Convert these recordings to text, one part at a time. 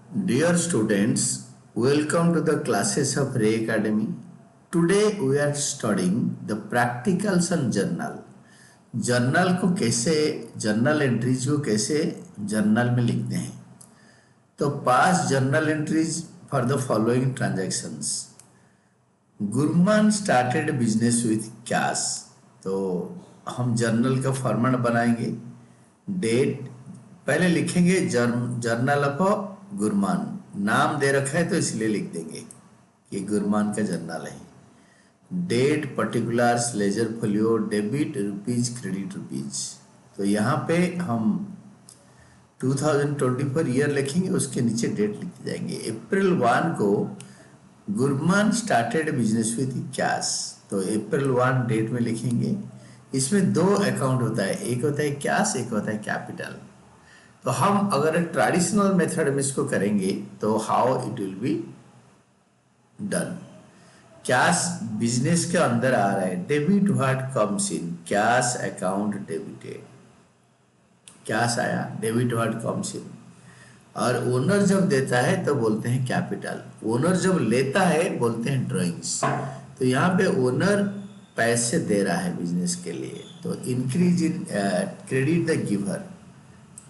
Dear students, welcome to the classes of Ray Academy. Today we are studying the practicals on journal. Journal को कैसे journal entries को कैसे journal में लिखते हैं। तो pass journal entries for the following transactions. Gurman started business with cash. तो हम जर्नल का फॉर्मेट बनाएंगे। डेट पहले लिखेंगे जर्नल ऑफ गुरमान, नाम दे रखा है तो इसलिए लिख देंगे कि गुरमान का जर्नल है। Date, particulars, ledger folio, debit rupees, credit rupees. तो यहाँ पे हम 2024 ईयर लिखेंगे, उसके नीचे डेट लिखते जाएंगे। अप्रैल 1 को Gurman started business with cash, तो अप्रैल 1 डेट में लिखेंगे। इसमें दो अकाउंट होता है, एक होता है कैश, एक होता है कैपिटल। तो हम अगर ट्रेडिशनल मेथड में इसको करेंगे तो how it will be done. Cash business के अंदर आ रहा है, debit what comes in, cash account debited, cash आया, डेबिट व्हाट कम्स इन। और ओनर जब देता है तो बोलते हैं कैपिटल, ओनर जब लेता है बोलते हैं ड्राइंग्स। तो यहाँ पे ओनर पैसे दे रहा है बिजनेस के लिए, तो increase in credit the giver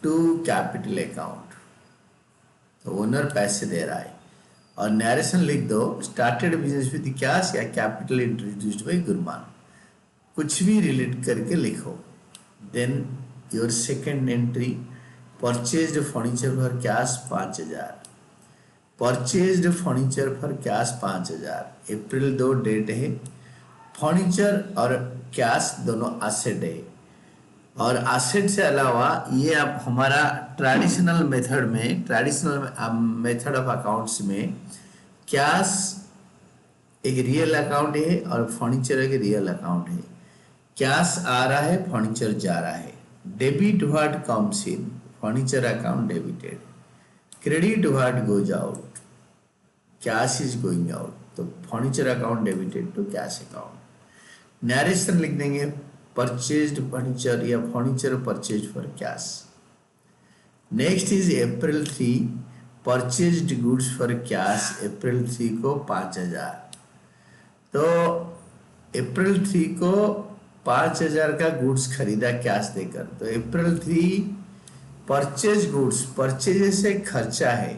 to capital account, तो ओनर पैसे दे रहा है। और नरेशन लिख दो, स्टार्टेड बिजनेस विद कैश या कैपिटल इंट्रोड्यूस्ड बाय गुरमान, कुछ भी रिलेट करके लिखो। Then your second entry, purchased furniture for cash 5000, purchased furniture for cash 5000। April 2 date है, फर्नीचर और कैश दोनों एसेट है। और एसेट से अलावा ये आप हमारा ट्रेडिशनल मेथड ऑफ अकाउंट्स में कैश एक रियल अकाउंट है और फर्नीचर एक रियल अकाउंट है। कैश आ रहा है, फर्नीचर जा रहा है। Debit what comes in, furniture account debited. Credit what goes out, cash is going out, तो furniture account debited to cash account. Narration लिख देंगे, परचेज्ड फर्नीचर या furniture purchase for cash. Next is April 3, purchased goods for cash, April 3 को 5000। तो April 3 को 5000 का goods खरीदा cash देकर। तो अप्रैल 3 परचेज गुड्स, परचेज से खर्चा है।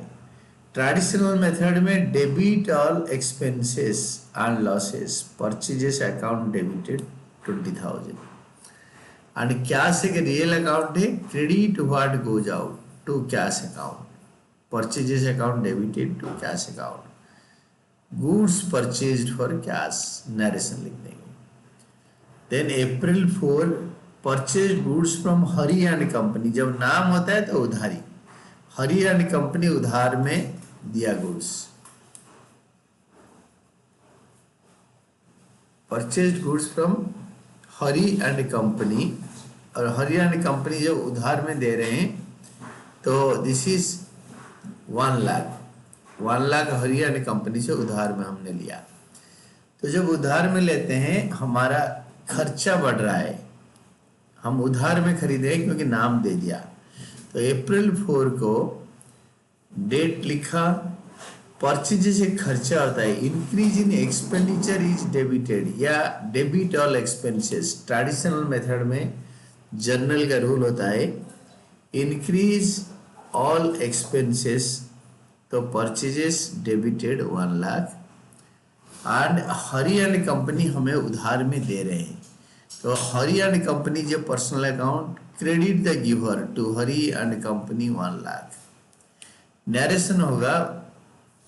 ट्रेडिशनल मेथड में debit all expenses and losses, purchases account debited 20,000। And cash एक रियल अकाउंट है, credit what goes out to cash account, purchases account debited to cash account. Goods purchased for cash, narration लिख देंगे। Then April 4, purchase goods from Hari and company, जब नाम होता है तो उधारी, हरी एंड कंपनी उधार में दिया goods. Purchase goods from Hari and company, और हरी एंड कंपनी जब उधार में दे रहे हैं तो this is 1 lakh, 1 lakh Hari and company से उधार में हमने लिया। तो जब उधार में लेते हैं हमारा खर्चा बढ़ रहा है, हम उधार में खरीदे क्योंकि नाम दे दिया। तो अप्रैल 4 को डेट लिखा, परचेज से खर्चा होता है, increase in expenditure is debited या debit all expenses. Traditional method में जर्नल का रूल होता है इंक्रीज ऑल एक्सपेंसेस, तो purchases debited 1 lakh. And Hari and company हमें उधार में दे रहे हैं, तो हरी एंड कंपनी जो personal account, credit the giver to Hari and company 1 lakh. Narration होगा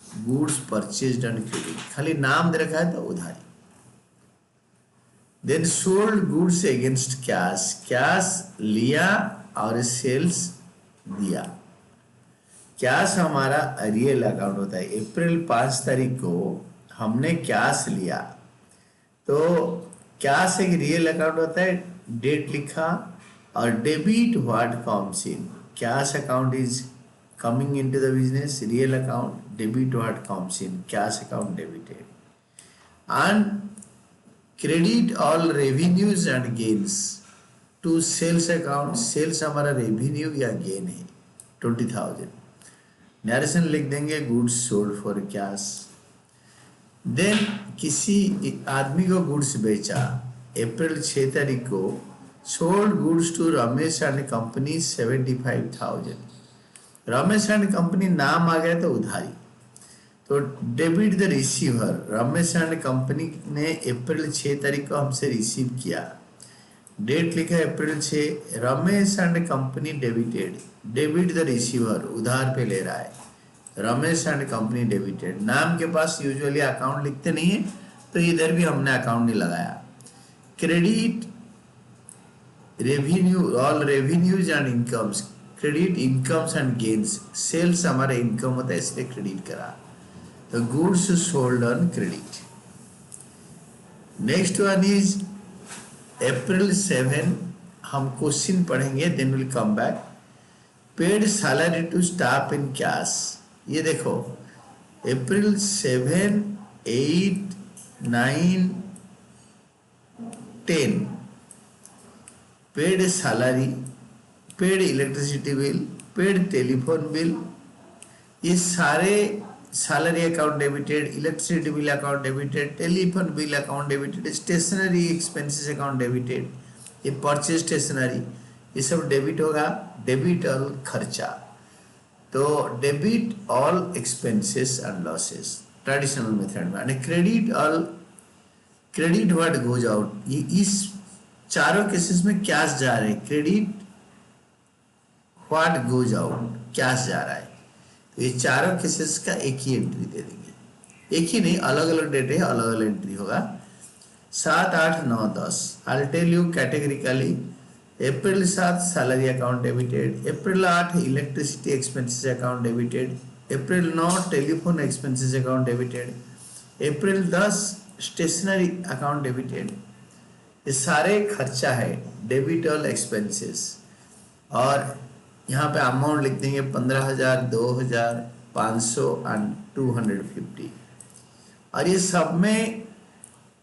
गुड्स परचेज्ड एंड क्रेडिट, खाली नाम दे रखा है तो उधारी। Then sold goods against cash, cash लिया और सेल्स दिया। कैश हमारा रियल अकाउंट होता है। अप्रैल 5 तारीख को हमने कैश लिया, तो कैश एक रियल अकाउंट होता है, डेट लिखा। और debit what comes in, cash account is coming into the business, real account, debit what comes in, cash account debited. And credit all revenues and gains to sales account, sales हमारा revenue या gain है 20,000। Narration लिख देंगे goods sold for cash. Then किसी आदमी को goods बेचा April 6 तारीख को, sold goods to Ramesh and company 75,000। Ramesh and company नाम आ गया तो उधारी, तो debit the receiver. Ramesh and company ने अप्रैल 6 तारीख को हमसे रिसीव किया, डेट लिखा है अप्रैल 6। Ramesh and company debited, debit the receiver, उधार पे ले रहा है। रमेश एंड कंपनी डेबिटेड, नाम के पास यूजुअली अकाउंट लिखते नहीं है तो इधर भी हमने अकाउंट नहीं लगाया। Credit revenue, all revenues and incomes, credit incomes and gains, sales हमारा इनकम होता है इसलिए क्रेडिट करा, तो goods sold on credit. Next one is April 7, हम क्वेश्चन पढ़ेंगे then will come back. Paid salary to staff in cash, ये देखो April 7, 8, 9, 10 paid salary, paid electricity bill, paid telephone bill, ये सारे salary account debited, electricity bill account debited, telephone bill account debited, stationery expenses account debited, ये purchase stationery, ये सब debit होगा। Debit all खर्चा, तो debit all expenses and losses traditional method में। And credit all, credit what goes out, ये इस चारों केसेस में कैश जा रहे हैं। Credit what goes out, cash जा रहा है, तो ये चारों केसेस का एक ही एंट्री दे देंगे, एक ही नहीं अलग अलग डेट है, अलग अलग एंट्री होगा। 7, 8, 9, 10 I tell you categorically. April 7 salary account debited, April 8 electricity expenses account debited, April 9 telephone expenses account debited, April 10 stationery account debited. ये सारे खर्चा है, डेबिट ऑल एक्सपेंसेस। और यहाँ पे अमाउंट लिख देंगे 15,000, 2,000, 500 एंड 250। और ये सब में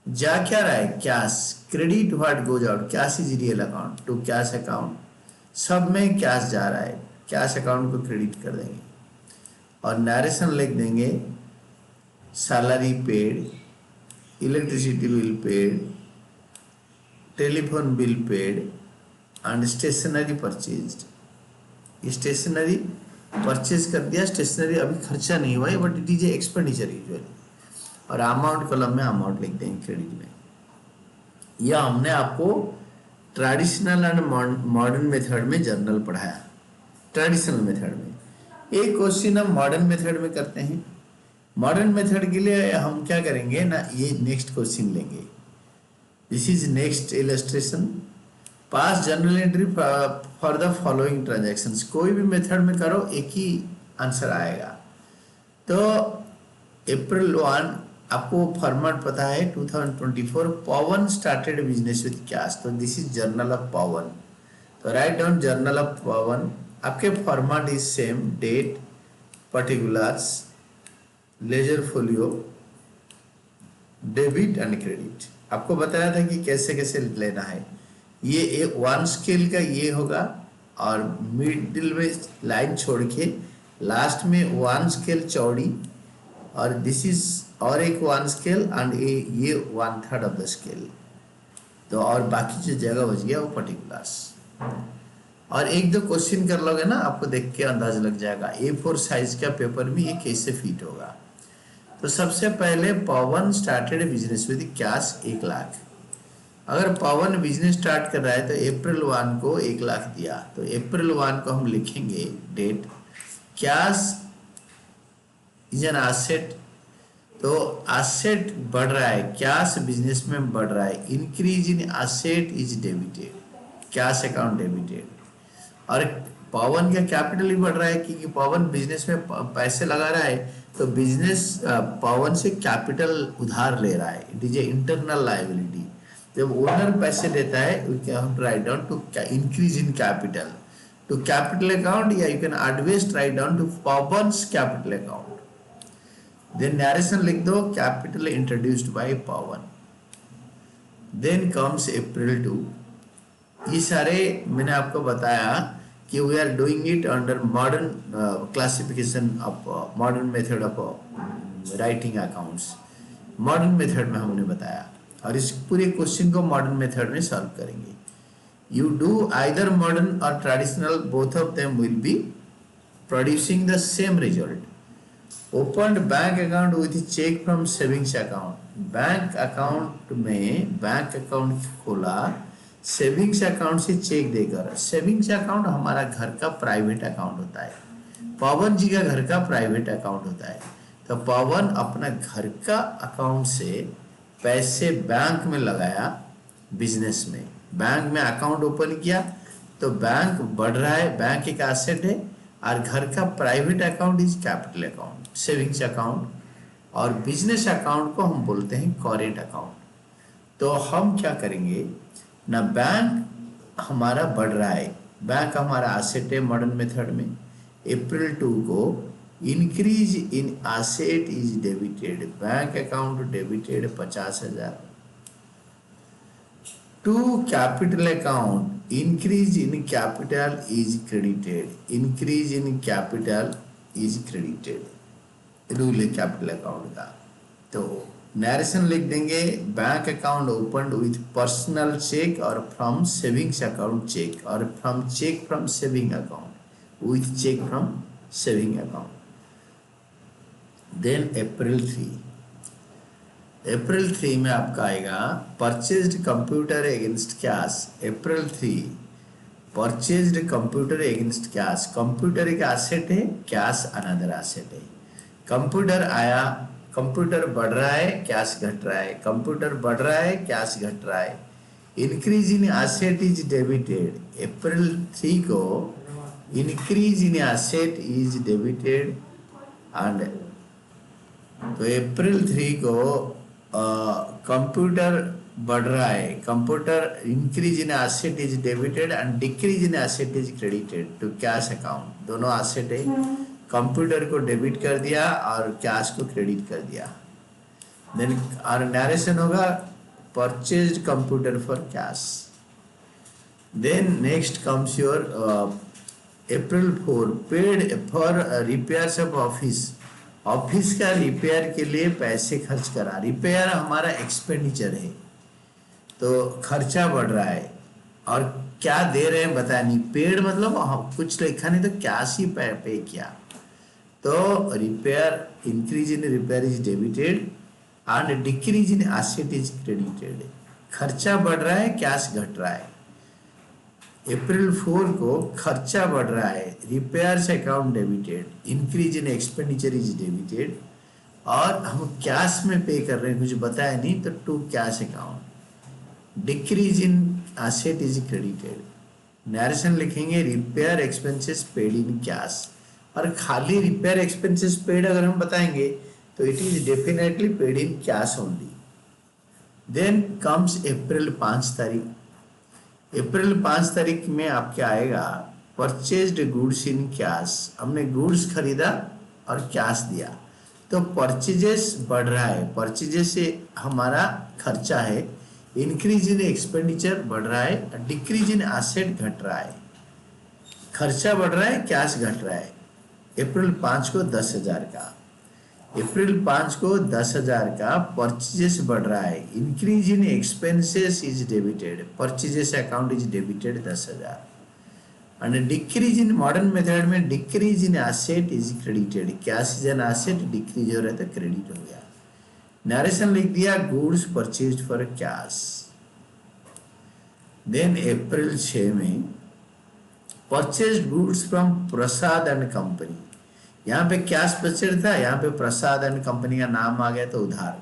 जा क्या रहा है, cash. Credit what goes out, cash is real account to cash account, सब में कैश जा रहा है, कैश अकाउंट को क्रेडिट कर देंगे। और नरेशन लिख देंगे salary paid, electricity bill paid, telephone bill paid and stationery purchased. Stationery purchase कर दिया, स्टेशनरी अभी खर्चा नहीं हुआ है but it is expenditure usually. और अमाउंट कॉलम में अमाउंट लिख देंगे क्रेडिट में। यह हमने आपको ट्रेडिशनल एंड मॉडर्न मेथड में जर्नल पढ़ाया। ट्रेडिशनल मेथड में एक क्वेश्चन हम मॉडर्न मेथड में करते हैं। मॉडर्न मेथड के लिए हम क्या करेंगे ना, ये नेक्स्ट क्वेश्चन लेंगे। This is next illustration. Pass general entry for the following transactions, कोई भी मेथड में करो एक ही आंसर आएगा। तो अप्रैल 1 आपको फॉर्मेट पता है 2024, Pavan started business with cash, तो this is journal of Pavan. तो write down journal of Pavan, आपके format is same, date, particulars, ledger folio, debit and credit. आपको बताया था कि कैसे कैसे लेना है। ये एक 1 स्केल का ये होगा और मिडिल में लाइन छोड़ के लास्ट में 1 स्केल चौड़ी, और दिस इज और एक 1 स्केल एंड ये 1/3 ऑफ द स्केल। तो और बाकी जो जगह बच गया वो पर्टिकुलर्स। और एक दो क्वेश्चन कर लोगे ना, आपको देख के अंदाज लग जाएगा A4 साइज का पेपर में ये कैसे फिट होगा। तो सबसे पहले Pawan started business with cash 1 lakh. अगर पवन बिजनेस स्टार्ट कर रहा है तो अप्रैल 1 को 1 लाख दिया, तो अप्रैल 1 को हम लिखेंगे date. Cash is an asset, तो एसेट बढ़ रहा है, कैश बिजनेस में बढ़ रहा है, increase in asset is debited, cash account debited. और पवन का कैपिटल ही बढ़ रहा है क्योंकि पवन बिजनेस में पैसे लगा रहा है, तो बिजनेस पवन से कैपिटल उधार ले रहा है, it is a internal liability. जब ओनर पैसे देता है we can write down to increase in capital to capital account, या you can at best write down to Pawan's capital account. Then narration लिख दो capital introduced by Pawan. Then comes April 2। ये सारे मैंने आपको बताया कि we are doing it under modern classification of modern method of writing accounts. Modern method में हमने बताया और इस पूरे क्वेश्चन को मॉडर्न मेथड में सॉल्व करेंगे। यू डू आइदर मॉडर्न और traditional, both of them will be producing the same result. Opened bank account with check from savings account. Bank account में बैंक अकाउंट खोला सेविंग्स अकाउंट से check देकर। Savings account हमारा घर का private account होता है, पवन जी का घर का प्राइवेट अकाउंट होता है। तो पवन अपना घर का अकाउंट से पैसे बैंक में लगाया, बिजनेस में बैंक में अकाउंट ओपन किया, तो बैंक बढ़ रहा है, बैंक एक एसेट है, और घर का private account is capital account, savings account, और बिजनेस अकाउंट को हम बोलते हैं करेंट अकाउंट। तो हम क्या करेंगे ना, बैंक हमारा बढ़ रहा है, बैंक हमारा एसेट है मॉडर्न मेथड में। अप्रैल 2 को increase in asset is debited, bank account debited 50,000। To capital account increase in capital is credited, increase in capital is credited। Rule है कैपिटल अकाउंट का। तो नरेशन लिख देंगे, bank account opened with personal cheque और from savings account cheque, और from cheque from saving account with cheque from saving account. Then April 3 में आपका आएगा purchased computer against cash. April 3 purchased computer against cash. Computer एक asset है, cash another asset है। Computer आया, computer बढ़ रहा है, कैश घट रहा है, कंप्यूटर बढ़ रहा है, कैश घट रहा है। Increase in asset is debited. April 3 को increase in asset is debited, and तो अप्रैल 3 को कंप्यूटर बढ़ रहा है, computer increase in asset is debited and decrease in asset is credited to cash account. दोनों एसेट है, कंप्यूटर को debit कर दिया और कैश को क्रेडिट कर दिया। देन और नरेशन होगा purchased computer for cash. Then next comes your April 4 paid for repairs of office. Office का रिपेयर के लिए पैसे खर्च करा। रिपेयर हमारा एक्सपेंडिचर है, तो खर्चा बढ़ रहा है, और क्या दे रहे हैं बताया नहीं। पेड मतलब कुछ लिखा नहीं, तो कैश ही पे किया। तो repair, increase in repair is debited and decrease in asset is credited. खर्चा बढ़ रहा है, कैश घट रहा है। अप्रैल 4 को खर्चा बढ़ रहा है, repairs account debited, increase in expenditure is debited, और हम कैश में पे कर रहे हैं, कुछ बताया नहीं, तो to cash account. Decrease in asset is credited. Narration लिखेंगे repair expenses paid in cash, और खाली रिपेयर एक्सपेंसेस पेड अगर हम बताएंगे तो it is definitely paid in cash only. Then comes April 5 तारीख। अप्रैल 5 तारीख में आपके आएगा परचेज्ड गुड्स इन कैश। हमने गुड्स खरीदा और कैश दिया, तो परचेजेस बढ़ रहा है, परचेजेस से हमारा खर्चा है। इंक्रीज इन एक्सपेंडिचर बढ़ रहा है, डिक्रीज इन एसेट घट रहा है। खर्चा बढ़ रहा है, कैश घट रहा है। अप्रैल 5 को 10,000 का, अप्रैल 5 को 10,000 का परचेजेस बढ़ रहा है। Increase in expenses is debited, purchases account is debited 10,000, and decrease in modern method में decrease in asset is credited. Cash is an asset, decrease हो रहा है तो क्रेडिट हो गया। नरेशन लिख दिया goods purchased for cash. Then April 6 में purchased goods from Prasad and company. यहाँ पे कैश परचेज था, यहाँ पे प्रसाद एंड कंपनी का नाम आ गया तो उधार,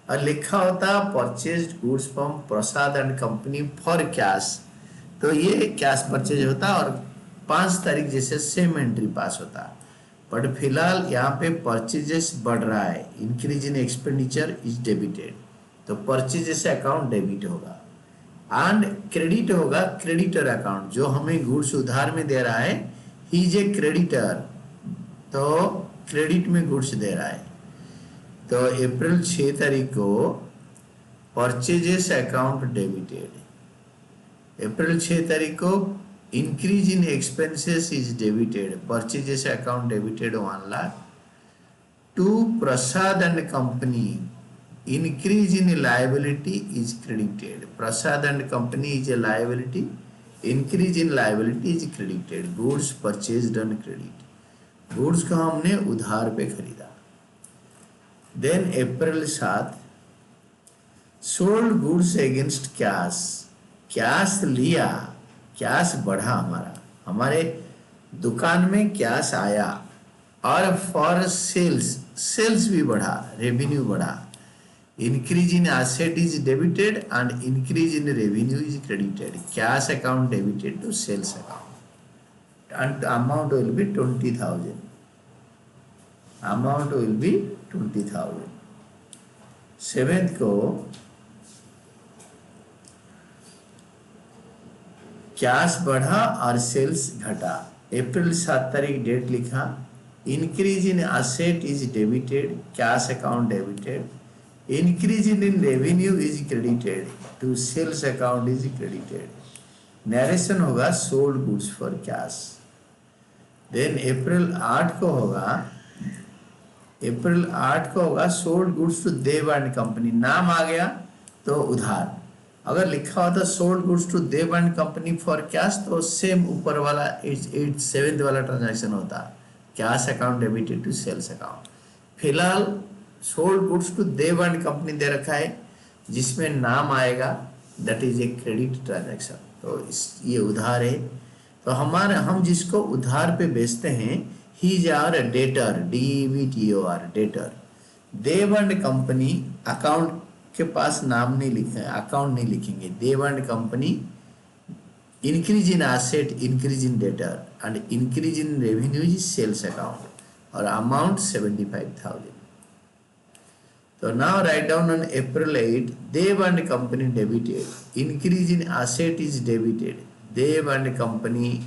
और लिखा होता purchased goods from Prasad and company for cash, तो ये कैश परचेज होता और 5 तारीख जैसे सेम एंट्री पास होता। बट फिलहाल यहाँ पे परचेजेस बढ़ रहा है, increase in expenditure is debited, तो परचेजेस अकाउंट डेबिट होगा, एंड क्रेडिट होगा क्रेडिटर अकाउंट, जो हमें गुड्स उधार में दे रहा है, ही इज ए क्रेडिटर, तो क्रेडिट में गुड्स दे रहा है। तो अप्रैल 6 तारीख को परचेजेस अकाउंट डेबिटेड। अप्रैल 6 तारीख को increase in expenses is debited, purchases account debited 1 lakh. To Prasad and company, increase in liability is credited. Prasad and company is a liability, increase in liability is credited. Goods purchased on credit, goods को हमने उधार पे खरीदा. Then April 7, sold goods against cash, cash लिया, cash बढ़ा, हमारे दुकान में कैश आया, और फॉर सेल्स भी बढ़ा, रेवेन्यू बढ़ा. Increase in asset is debited and increase in revenue is credited. Cash account debited to sales account and amount will be 20,000. Amount will be 20,000. 7th को कैश बढ़ा और सेल्स घटा. अप्रैल 7 तारीख डेट लिखा. Increase in asset is debited, cash account debited. Increase in revenue is credited, to sales account is credited. Narration होगा sold goods for cash. Then April 8 को होगा sold goods to Dev and company. नाम आ गया तो उधार. अगर लिखा होता sold goods to Dev and company for cash तो सेम ऊपर वाला 7th वाला ट्रांजैक्शन होता, cash account debited to sales account. फिलहाल sold goods to Dev and company दे रखा है जिसमें नाम आएगा, that is a credit transaction. तो ये उधार है. तो हम जिसको उधार पे बेचते हैं, he is our debtor, DEBTOR, debtor. Dev and company account के पास नाम नहीं लिखा है, अकाउंट नहीं लिखेंगे. Dev and company increase in asset, increase in debtor and increase in revenue is sales account और अमाउंट 75,000. तो now right down on April 8, Dev and company debited, increase in asset is debited. Dev and company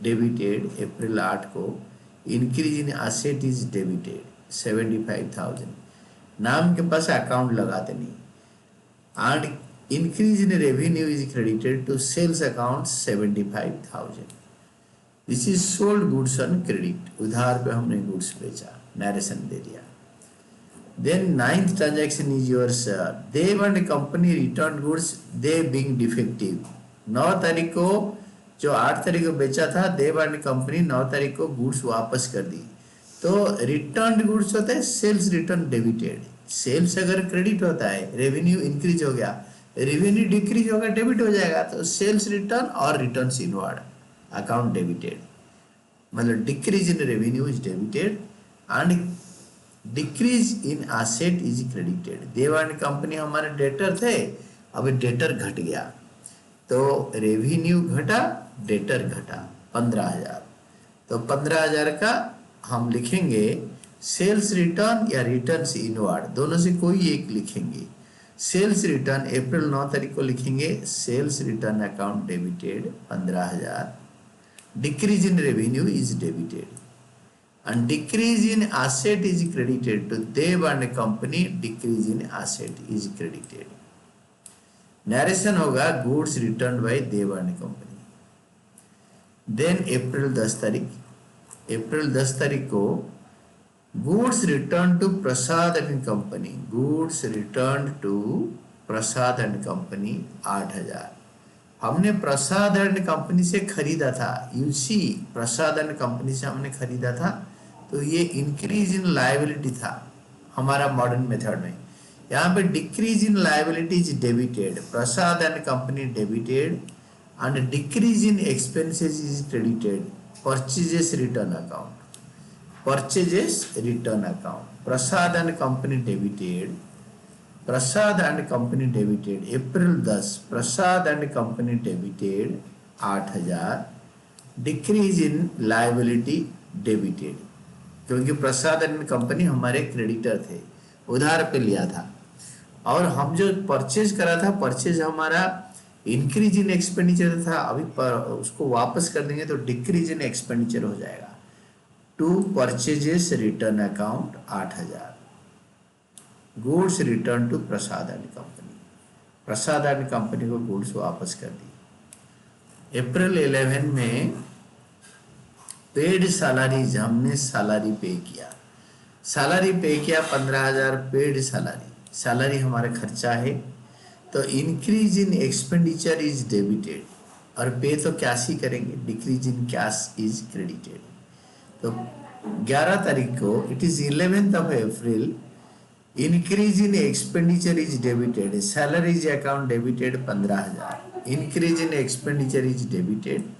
debited April 8 को, increase in asset is debited 75,000. नाम के पास account लगाते नहीं. And increase in revenue is credited to sales account 75,000. This is sold goods on credit. उधार पे हमने goods बेचा, नरेशन दे दिया. Then 9th transaction is yours. Dev and company returned goods, they being defective. 9 तारीख को, जो 8 तारीख को बेचा था, देव एंड कंपनी 9 तारीख को गुड्स वापस कर दी. तो रिटर्न गुड्स होता है सेल्स रिटर्न डेबिटेड. सेल्स अगर क्रेडिट होता है, रेवेन्यू इंक्रीज हो गया, रेवेन्यू डिक्रीज होगा, डेबिट हो जाएगा. तो सेल्स रिटर्न और रिटर्न इनवर्ड अकाउंट डेबिटेड, मतलब decrease in revenue is debited and decrease in asset is credited. Dev and company हमारे डेटर थे, अब डेटर घट गया तो रेवेन्यू घटा, डेटर घटा 15,000. तो 15,000 का हम लिखेंगे सेल्स रिटर्न या रिटर्न्स इनवर्ड, दोनों से कोई एक लिखेंगे. सेल्स रिटर्न अप्रैल 9 तारीख को लिखेंगे sales return account debited 15,000. Decrease in revenue is debited and decrease in asset is credited to Dev and company. Decrease in asset is credited. Narration होगा goods returned by Dev and company. Then अप्रैल 10 तारीख को goods returned to Prasad and company. Goods returned to Prasad and company 8,000. हमने प्रसाद and company से खरीदा था. UC Prasad and company से हमने खरीदा था, तो ये इंक्रीज इन लायबिलिटी था हमारा मॉडर्न मेथड में. यहाँ पे decrease in liability is debited, Prasad and company debited and decrease in expenses is credited. Purchases return account, purchases return account. Prasad and company debited, Prasad and company debited April 10, Prasad and company debited 8,000. Decrease in liability debited, क्योंकि प्रसाद and company हमारे creditor थे, उधार पे लिया था. और हम जो परचेज करा था, परचेज हमारा इंक्रीज इन एक्सपेंडिचर था, अभी उसको वापस कर देंगे तो डिक्रीज इन एक्सपेंडिचर हो जाएगा. To purchases return account 8,000. Goods return to Prasad and company, Prasad and company को गुड्स वापस कर दी. अप्रैल 11 में पेड सैलरीज, हमने सैलरी पे किया, सैलरी पे किया 15,000 पेड सैलरी, सैलरी हमारा खर्चा है, तो increase in expenditure is debited, और पे तो कैश ही करेंगे, decrease in cash is credited. तो 11 तारीख को, it is 11th of April, increase in expenditure is debited, salaries account debited 15,000, increase in expenditure is debited,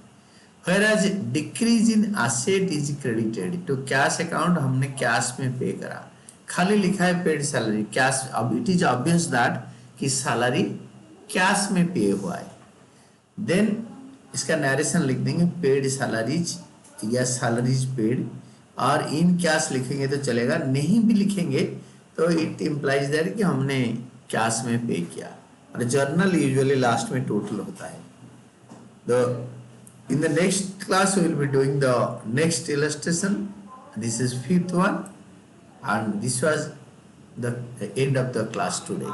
whereas decrease in asset is credited to cash account, हमने cash में पे करा, खाली लिखा है पेड सैलरी कैश, अब it is obvious that कि salary cash में पे हुआ है, देन इसका नरेशन लिख देंगे पेड सैलरीज या सैलरीज पेड, और इन कैश लिखेंगे तो चलेगा, नहीं भी लिखेंगे तो इट इम्प्लाइज दैट कि हमने कैश में पे किया, और जर्नल यूजुअली लास्ट में टोटल होता है। तो in the next class we will be doing the next illustration. This is 5th one, and this was the end of the class today.